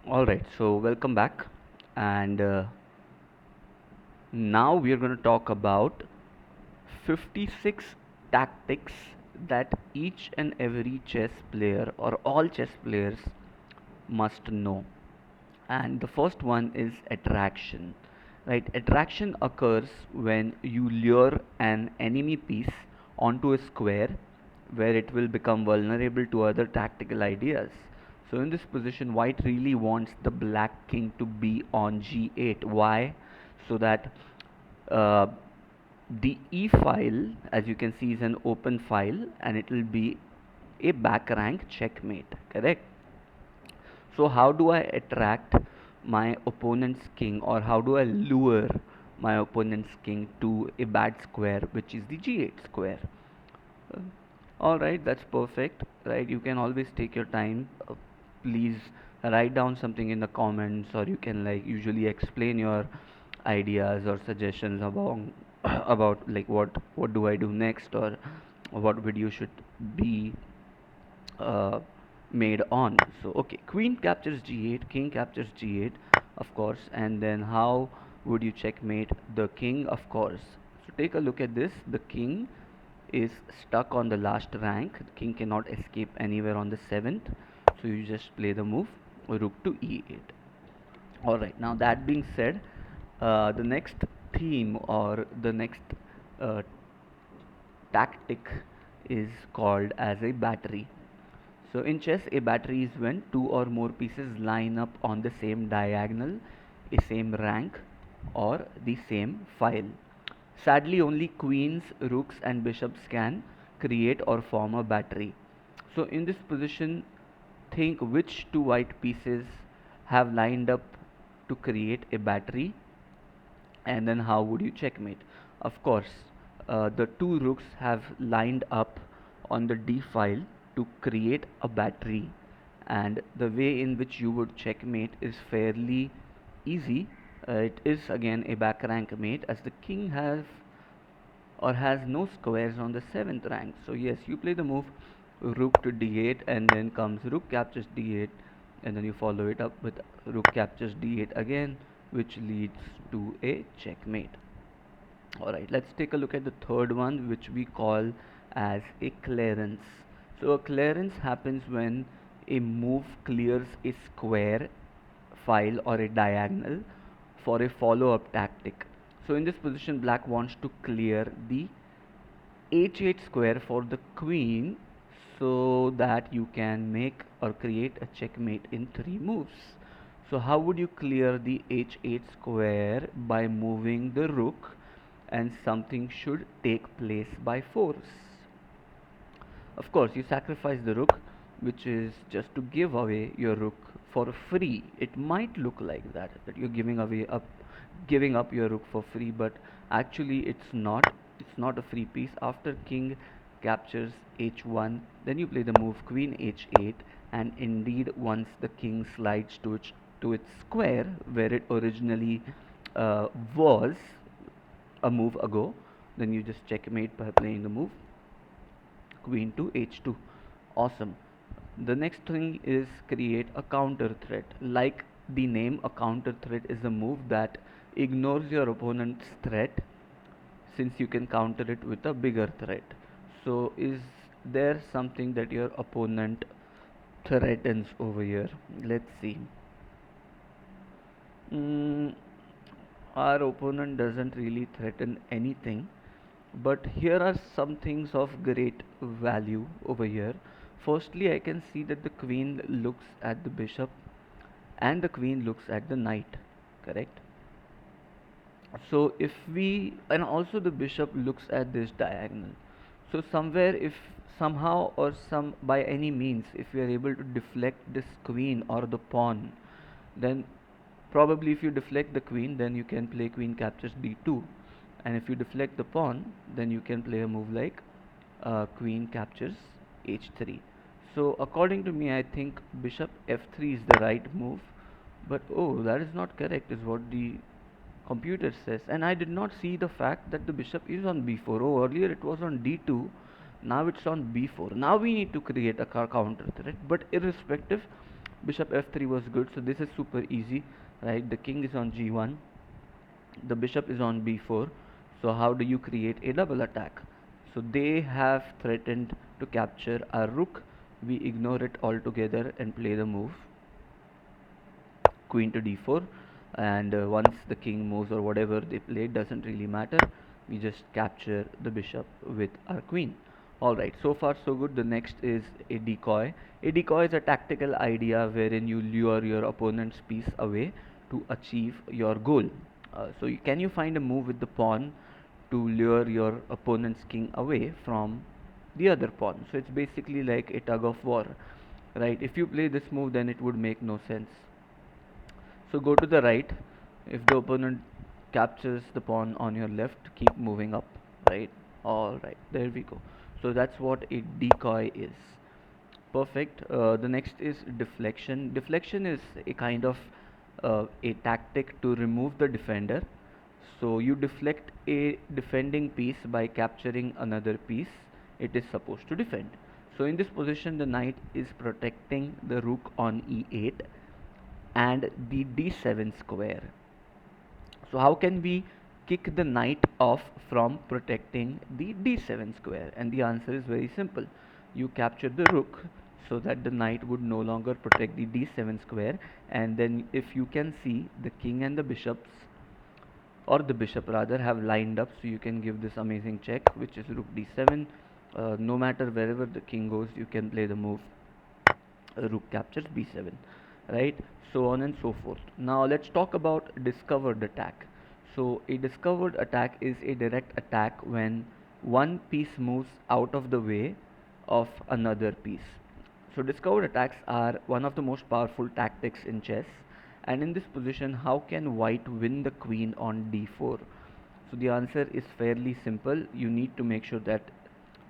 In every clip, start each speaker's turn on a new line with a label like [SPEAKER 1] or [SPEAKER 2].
[SPEAKER 1] All right, so welcome back, and now we are going to talk about 56 tactics that each and every chess player or all chess players must know. And the first one is attraction. Right, attraction occurs when you lure an enemy piece onto a square where it will become vulnerable to other tactical ideas. So in this position, white really wants the black king to be on g8. Why? So that uh, the e file, as you can see, is an open file and it will be a back rank checkmate. Correct? So how do I attract my opponent's king, or how do I lure my opponent's king to a bad square, which is the g8 square? Uh, all right, that's perfect. Right, you can always take your time. Please write down something in the comments, or you can like usually explain your ideas or suggestions about about like what do I do next, or what video should be uh, made on. So okay, queen captures g8, king captures g8, of course, and then how would you checkmate the king? Of course. So take a look at this. The king is stuck on the last rank. The king cannot escape anywhere on the 7th. So you just play the move rook to e8. All right. Now that being said, the next theme or the next uh, tactic is called as a battery. So in chess, a battery is when two or more pieces line up on the same diagonal, a same rank, or the same file. Sadly, only queens, rooks, and bishops can create or form a battery. So in this position, think which two white pieces have lined up to create a battery, and then how would you checkmate? Of course, the two rooks have lined up on the d file to create a battery, and the way in which you would checkmate is fairly easy. It is again a back rank mate, as the king has no squares on the 7th rank. So yes, you play the move rook to d8, and then comes rook captures d8, and then you follow it up with rook captures d8 again, which leads to a checkmate. Alright, let's take a look at the third one, which we call as a clearance. So a clearance happens when a move clears a square, file, or a diagonal for a follow-up tactic. So in this position, black wants to clear the h8 square for the queen, so that you can make or create a checkmate in 3 moves. So how would you clear the h8 square? By moving the rook, and something should take place by force. Of course, you sacrifice the rook, which is just to give away your rook for free. It might look like that you're giving up your rook for free, but actually it's not. It's not a free piece. After king captures h1, then you play the move queen h8, and indeed once the king slides to its square where it originally was a move ago, then you just checkmate by playing the move queen to h2. Awesome. The next thing is create a counter threat. Like the name, a counter threat is a move that ignores your opponent's threat, since you can counter it with a bigger threat. So is there something that your opponent threatens over here? Let's see. Mm, our opponent doesn't really threaten anything, but here are some things of great value over here. Firstly, I can see that the queen looks at the bishop and the queen looks at the knight, correct? So if we, and also the bishop looks at this diagonal. So somewhere, if somehow or some by any means, if we are able to deflect this queen or the pawn, then probably if you deflect the queen, then you can play queen captures d2, and if you deflect the pawn, then you can play a move like queen captures h3. So according to me, I think bishop f3 is the right move, but oh, that is not correct, is what the computer says. And I did not see the fact that the bishop is on b4. Oh, earlier it was on d2, now it's on b4. Now we need to create a counter threat, but irrespective, Bishop f3 was good, so this is super easy, right? The king is on g1, the bishop is on b4. So how do you create a double attack? So they have threatened to capture our rook. We ignore it altogether and play the move queen to d4, and once the king moves or whatever they play, doesn't really matter, we just capture the bishop with our queen. Alright, so far so good. The next is a decoy. A decoy is a tactical idea wherein you lure your opponent's piece away to achieve your goal. Can you find a move with the pawn to lure your opponent's king away from the other pawn? So it's basically like a tug of war, right? If you play this move, then it would make no sense. So go to the right. If the opponent captures the pawn on your left, keep moving up, right? Alright, there we go. So that's what a decoy is. Perfect. The next is deflection. Deflection is a kind of a tactic to remove the defender. So you deflect a defending piece by capturing another piece it is supposed to defend. So in this position, the knight is protecting the rook on e8 and the d7 square. So how can we kick the knight off from protecting the d7 square? And the answer is very simple. You capture the rook so that the knight would no longer protect the d7 square, and then if you can see, the king and the bishops, or the bishop rather, have lined up, so you can give this amazing check, which is rook d7. No matter wherever the king goes, you can play the move rook captures b7, right? So on and so forth. Now let's talk about discovered attack. So a discovered attack is a direct attack when one piece moves out of the way of another piece. So discovered attacks are one of the most powerful tactics in chess, and in this position, how can white win the queen on d4? So the answer is fairly simple. You need to make sure that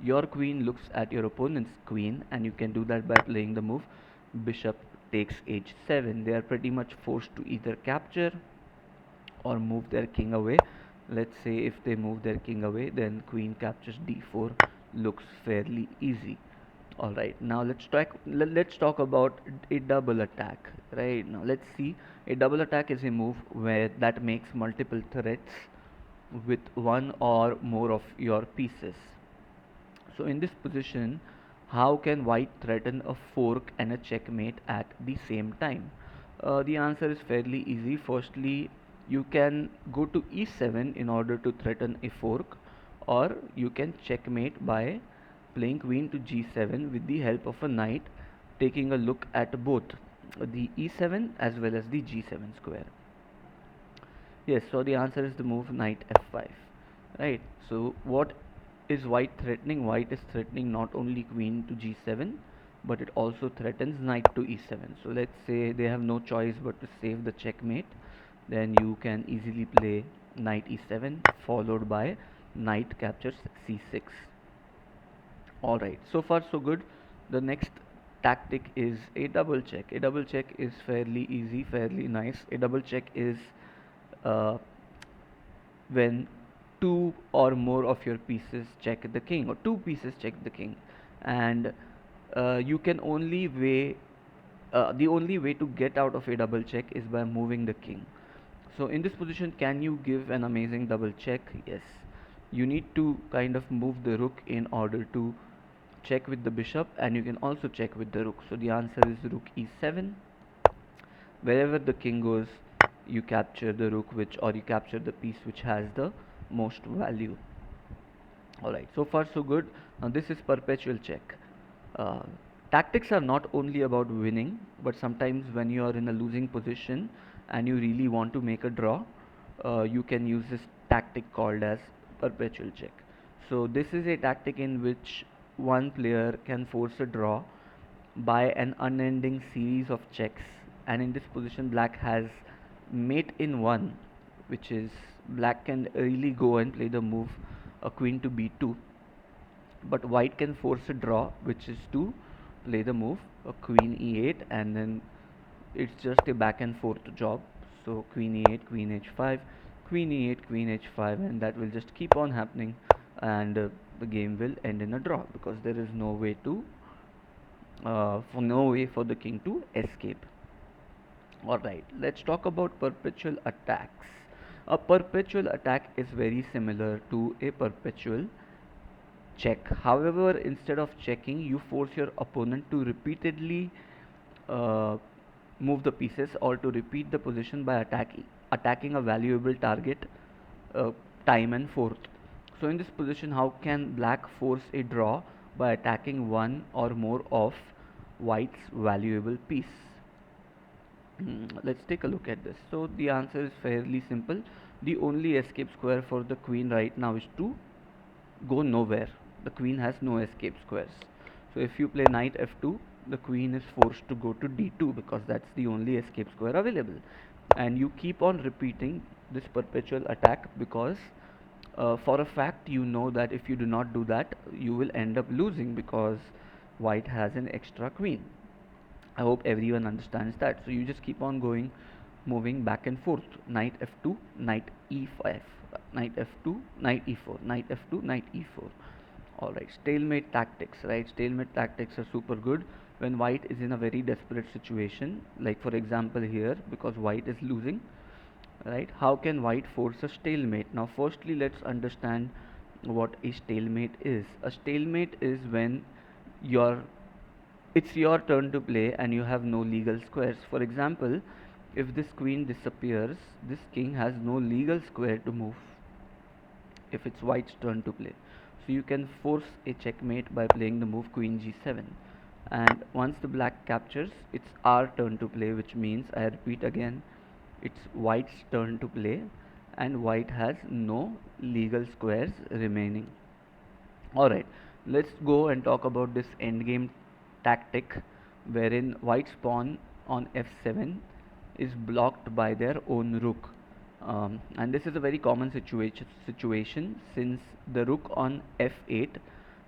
[SPEAKER 1] your queen looks at your opponent's queen, and you can do that by playing the move bishop takes h7. They are pretty much forced to either capture or move their king away. Let's say if they move their king away, then queen captures d4 looks fairly easy. Alright, now let's talk about a double attack. Right, now let's see. A double attack is a move where that makes multiple threats with one or more of your pieces. So in this position, how can white threaten a fork and a checkmate at the same time? The answer is fairly easy. Firstly, you can go to e7 in order to threaten a fork, or you can checkmate by playing queen to g7 with the help of a knight, taking a look at both the e7 as well as the g7 square. Yes, so the answer is the move knight f5. Right. So what is white threatening? White is threatening not only queen to g7, but it also threatens knight to e7. So let's say they have no choice but to save the checkmate. Then you can easily play knight e7 followed by knight captures c6. Alright, so far so good. The next tactic is a double check. A double check is fairly easy, fairly nice. A double check is uh, when two or more of your pieces check the king, or two pieces check the king, and you can only way the only way to get out of a double check is by moving the king. So in this position, can you give an amazing double check? Yes. You need to kind of move the rook in order to check with the bishop, and you can also check with the rook. So the answer is rook e7. Wherever the king goes, you capture the rook, which, or you capture the piece which has the most value. Alright, so far so good. Now this is perpetual check. uh, Tactics are not only about winning, but sometimes when you are in a losing position and you really want to make a draw, you can use this tactic called as perpetual check. So this is a tactic in which one player can force a draw by an unending series of checks, and in this position black has mate in 1, which is black can really go and play the move a queen to b2, but white can force a draw, which is to play the move a queen e8, and then it's just a back and forth job. So queen e8, queen h5, queen e8, queen h5, and that will just keep on happening, and the game will end in a draw because there is no way to for no way for the king to escape. Alright, let's talk about perpetual attacks. A perpetual attack is very similar to a perpetual check. However, instead of checking, you force your opponent to repeatedly uh, move the pieces or to repeat the position by attacking a valuable target uh, time and forth. So in this position, how can black force a draw by attacking one or more of white's valuable piece? Let's take a look at this. So the answer is fairly simple. The only escape square for the queen right now is to go nowhere. The queen has no escape squares. So if you play knight f2, the queen is forced to go to d2 because that's the only escape square available. And you keep on repeating this perpetual attack because for a fact you know that if you do not do that, you will end up losing because white has an extra queen. I hope everyone understands that. So you just keep on going, moving back and forth. Knight f2, knight e5, knight f2, knight e4, knight f2, knight e4. Alright, stalemate tactics, right? Stalemate tactics are super good when white is in a very desperate situation. Like for example here, because white is losing, right? How can white force a stalemate? Now firstly, let's understand what a stalemate is. A stalemate is when your it's your turn to play and you have no legal squares. For example, if this queen disappears, this king has no legal square to move if it's white's turn to play. So you can force a checkmate by playing the move queen g7. And once the black captures, it's our turn to play, which means, I repeat again, it's white's turn to play and white has no legal squares remaining. Alright, let's go and talk about this endgame tactic wherein white's pawn on f7 is blocked by their own rook. And this is a very common situation since the rook on f8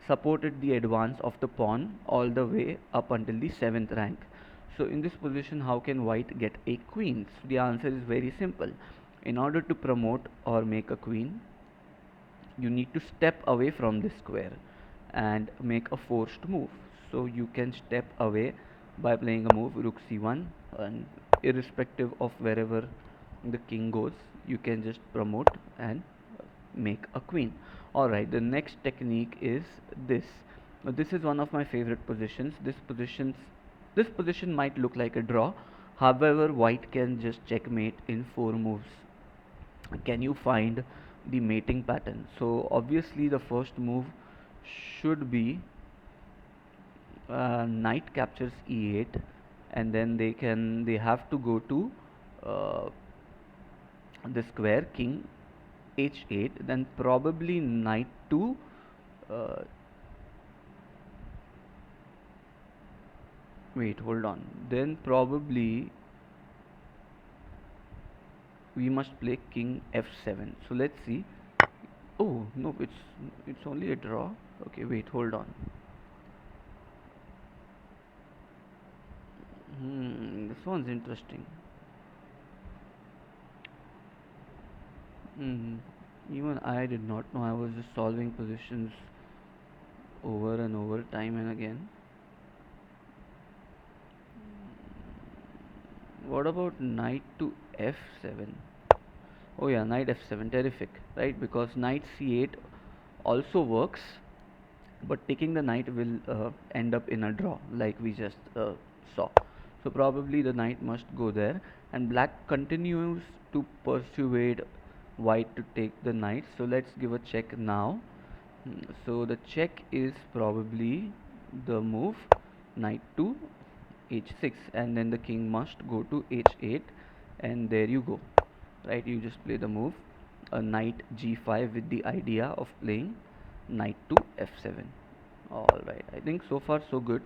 [SPEAKER 1] supported the advance of the pawn all the way up until the 7th rank. So in this position, how can white get a queen? So the answer is very simple. In order to promote or make a queen, you need to step away from this square and make a forced move. So you can step away by playing a move rook c1, and irrespective of wherever the king goes, you can just promote and make a queen. Alright, the next technique is this. Now, this is one of my favorite positions. This position might look like a draw. However, white can just checkmate in 4 moves. Can you find the mating pattern? So obviously the first move should be knight captures e8, and then they have to go to uh, the square king h8, then probably knight to uh, wait, hold on, then probably we must play king f7. So let's see. Oh no, it's only a draw. Okay, wait, hold on. This one's interesting. Even I did not know. I was just solving positions over and over, time and again. What about knight to f7? Oh yeah, knight f7, terrific, right? Because knight c8 also works, but taking the knight will end up in a draw, like we just saw. So probably the knight must go there, and black continues to persuade white to take the knight. So let's give a check now. So the check is probably the move knight to h6, and then the king must go to h8, and there you go, right? You just play the move a knight g5 with the idea of playing knight to f7. Alright, I think so far so good.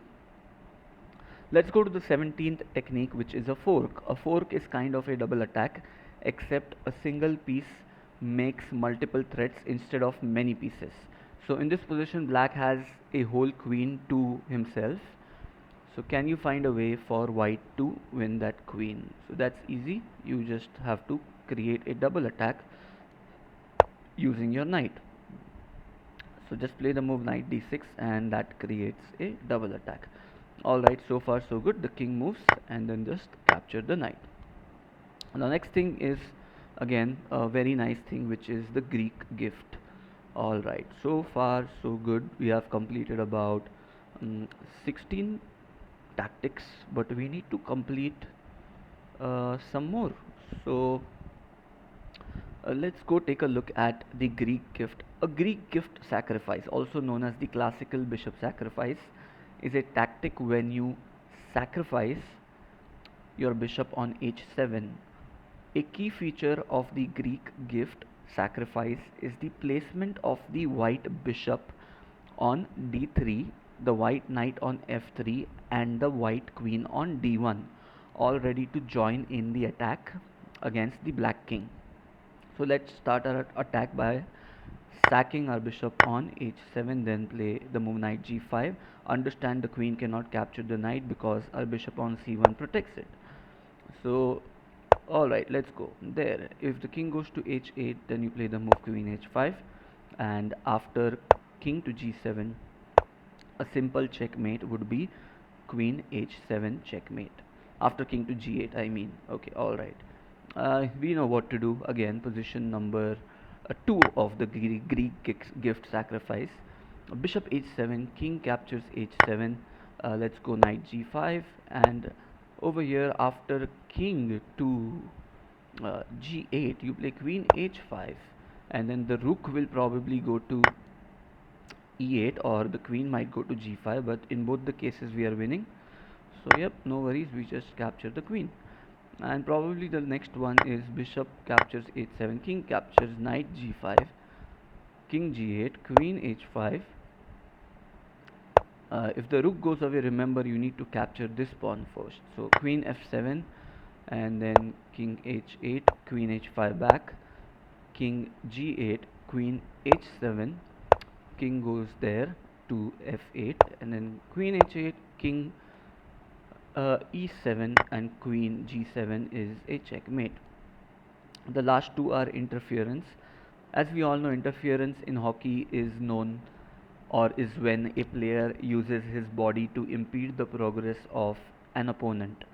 [SPEAKER 1] Let's go to the 17th technique, which is a fork. A fork is kind of a double attack, except a single piece makes multiple threats instead of many pieces. So in this position, black has a whole queen to himself. So can you find a way for white to win that queen? So that's easy. You just have to create a double attack using your knight. So just play the move knight d6, and that creates a double attack. Alright, so far so good. The king moves and then just capture the knight. The next thing is again a very nice thing, which is the Greek gift. Alright, so far so good. We have completed about 16 tactics, but we need to complete some more. So let's go take a look at the Greek gift. A Greek gift sacrifice, also known as the classical bishop sacrifice, is a tactic when you sacrifice your bishop on h7. A key feature of the Greek gift sacrifice is the placement of the white bishop on d3, the white knight on f3, and the white queen on d1, all ready to join in the attack against the black king. So let's start our attack by sacking our bishop on h7, then play the move knight g5. Understand the queen cannot capture the knight because our bishop on c1 protects it. So alright, let's go. There, if the king goes to h8, then you play the move queen h5, and after king to g7, a simple checkmate would be queen h7 checkmate. After king to g8, I mean. Okay, alright. We know what to do. Again, position number 2 of the Greek gift sacrifice. Bishop h7, king captures h7. Let's go knight g5, and over here after king to g8, you play queen h5, and then the rook will probably go to e8, or the queen might go to g5, but in both the cases we are winning. So yep, no worries, we just capture the queen. And probably the next one is bishop captures h7, king captures knight g5, king g8, queen h5. If the rook goes away, remember you need to capture this pawn first. So queen f7, and then king h8, queen h5 back, king g8, queen h7, king goes there to f8, and then queen h8, king e7, and queen g7 is a checkmate. The last two are interference. As we all know, interference in hockey is known, or is when a player uses his body to impede the progress of an opponent.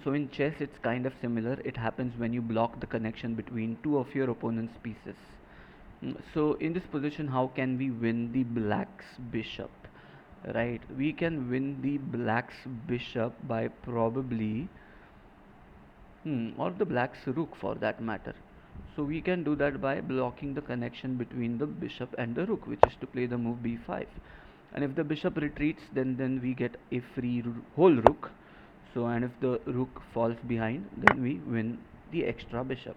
[SPEAKER 1] So in chess, it's kind of similar. It happens when you block the connection between two of your opponent's pieces. So in this position, how can we win the black's bishop? Right, we can win the black's bishop by probably or the black's rook for that matter. So we can do that by blocking the connection between the bishop and the rook, which is to play the move b5. And if the bishop retreats, then we get a free whole rook. So and if the rook falls behind, then we win the extra bishop.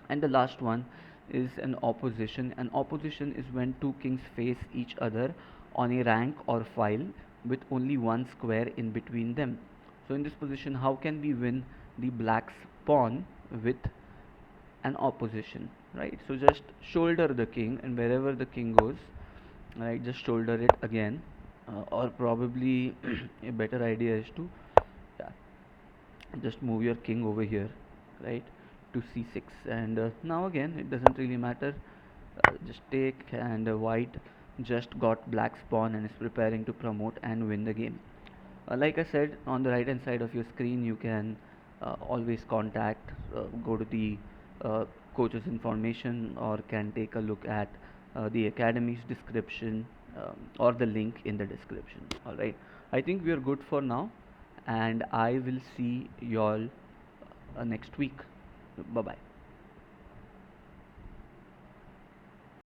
[SPEAKER 1] And the last one is an opposition. An opposition is when two kings face each other on a rank or file with only one square in between them. So in this position, how can we win the black's pawn with an opposition? Right, so just shoulder the king, and wherever the king goes, right, just shoulder it again. Or probably a better idea is to, yeah, just move your king over here, right, to c6. And now again, it doesn't really matter. Just take, and white just got black's pawn and is preparing to promote and win the game. Like I said, on the right hand side of your screen, you can always contact, go to the coach's information, or can take a look at the academy's description, or the link in the description. Alright, I think we are good for now, and I will see y'all next week. Bye bye.